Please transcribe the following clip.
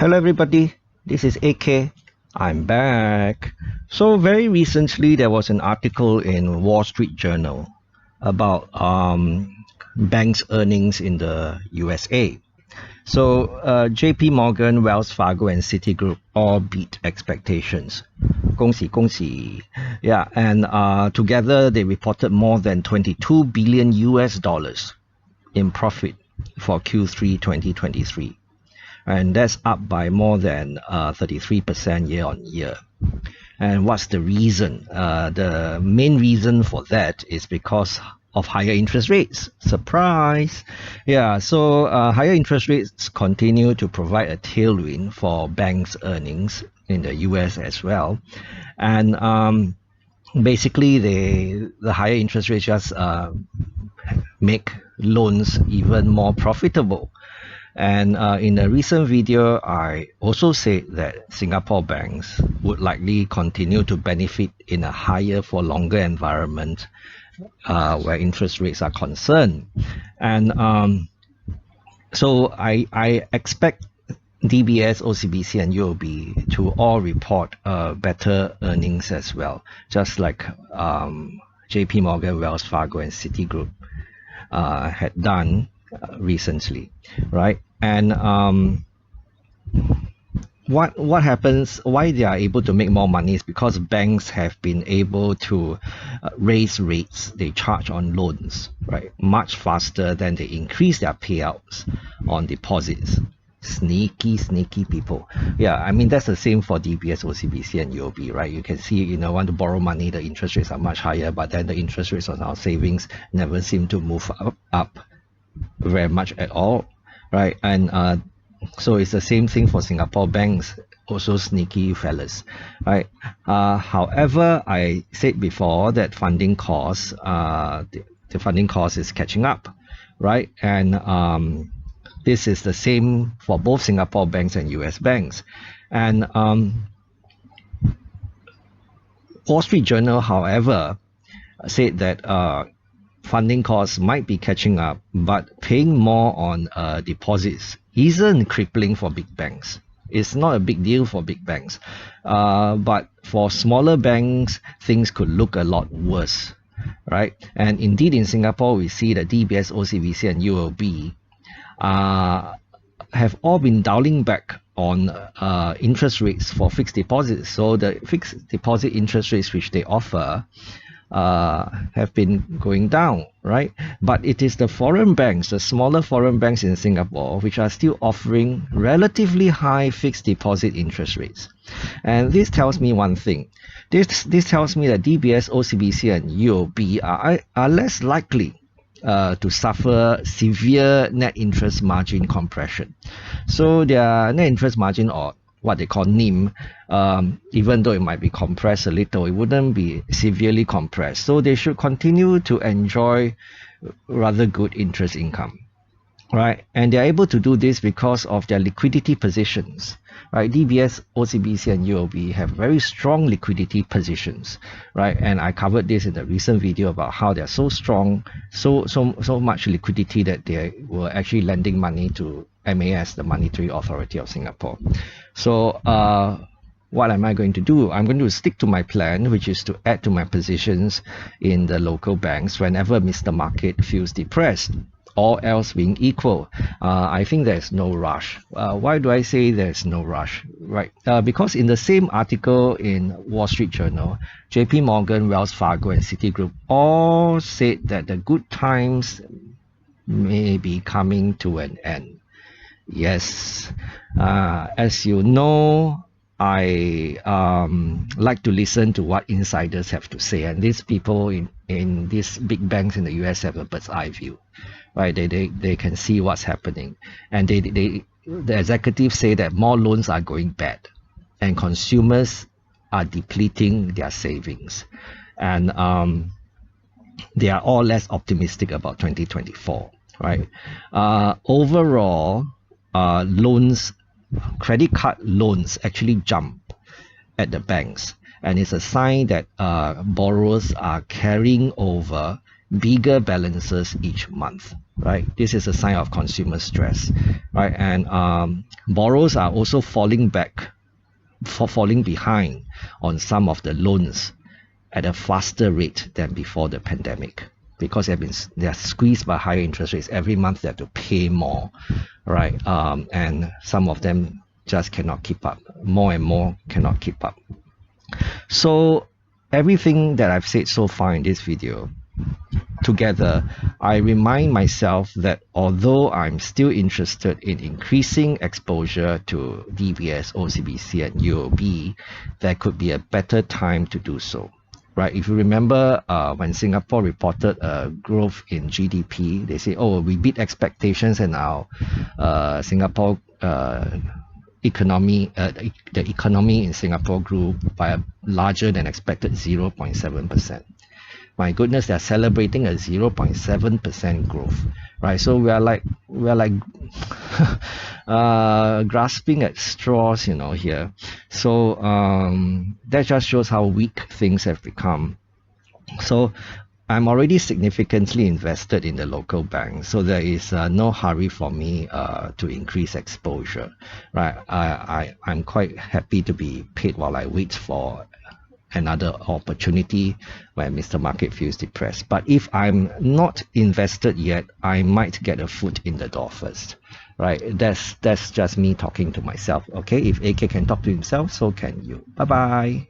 Hello everybody, this is AK. I'm back. So very recently there was an article in Wall Street Journal about banks' earnings in the USA. So JP Morgan, Wells Fargo and Citigroup all beat expectations. 恭喜恭喜. Yeah, and together they reported more than 22 billion US dollars in profit for Q3 2023. And that's up by more than 33% year on year. And what's the reason? The main reason for that is because of higher interest rates. Surprise! Yeah, so higher interest rates continue to provide a tailwind for banks' earnings in the US as well. And basically, the higher interest rates just make loans even more profitable. And in a recent video, I also said that Singapore banks would likely continue to benefit in a higher for longer environment where interest rates are concerned. And so I expect DBS, OCBC and UOB to all report better earnings as well, just like JP Morgan, Wells Fargo and Citigroup had done recently, right? And what happens, why they are able to make more money is because banks have been able to raise rates they charge on loans, right, much faster than they increase their payouts on deposits. Sneaky people. Yeah, I mean that's the same for DBS, OCBC and UOB, right? You can see, want to borrow money, the interest rates are much higher, but then the interest rates on our savings never seem to move up very much at all, right? And so it's the same thing for Singapore banks, also sneaky fellas, right? However, I said before that funding costs, the funding cost is catching up, right? And this is the same for both Singapore banks and US banks. And Wall Street Journal, however, said that funding costs might be catching up, but paying more on deposits isn't crippling for big banks. It's not a big deal for big banks. But for smaller banks, things could look a lot worse, right? And indeed, in Singapore, we see that DBS, OCBC, and UOB have all been dialing back on interest rates for fixed deposits. So the fixed deposit interest rates which they offer have been going down, right? But it is the foreign banks, the smaller foreign banks in Singapore, which are still offering relatively high fixed deposit interest rates. And this tells me one thing. This tells me that DBS, OCBC, and UOB are less likely to suffer severe net interest margin compression. So their net interest margin, or what they call NIM, even though it might be compressed a little, it wouldn't be severely compressed. So they should continue to enjoy rather good interest income, right? And they're able to do this because of their liquidity positions, right? DBS, OCBC and UOB have very strong liquidity positions, right? And I covered this in the recent video about how they're so strong, so much liquidity that they were actually lending money to MAS, the Monetary Authority of Singapore. So what am I going to do? I'm going to stick to my plan, which is to add to my positions in the local banks whenever Mr. Market feels depressed. All else being equal, I think there's no rush. Why do I say there's no rush? Right? Because in the same article in Wall Street Journal, JP Morgan, Wells Fargo and Citigroup all said that the good times may be coming to an end. Yes, as you know, I like to listen to what insiders have to say, and these people in these big banks in the US have a bird's eye view, right? They can see what's happening, and the executives say that more loans are going bad, and consumers are depleting their savings, and they are all less optimistic about 2024, right? Overall, loans, credit card loans actually jump at the banks, and it's a sign that borrowers are carrying over bigger balances each month, right? This is a sign of consumer stress, right? And borrowers are also falling behind on some of the loans at a faster rate than before the pandemic, because they are squeezed by higher interest rates. Every month they have to pay more, right? And some of them just cannot keep up. More and more cannot keep up. So everything that I've said so far in this video, together, I remind myself that although I'm still interested in increasing exposure to DBS, OCBC, and UOB, there could be a better time to do so. Right? If you remember, when Singapore reported a growth in GDP, they say, "Oh, we beat expectations, and our Singapore economy, the economy in Singapore grew by a larger than expected 0.7%." My goodness, they're celebrating a 0.7% growth, right? So we are like grasping at straws, here. So that just shows how weak things have become. So I'm already significantly invested in the local bank, so there is no hurry for me to increase exposure, right? I'm quite happy to be paid while I wait for another opportunity when Mr. Market feels depressed. But if I'm not invested yet, I might get a foot in the door first, right? That's just me talking to myself. Okay, if AK can talk to himself, so can you. Bye bye.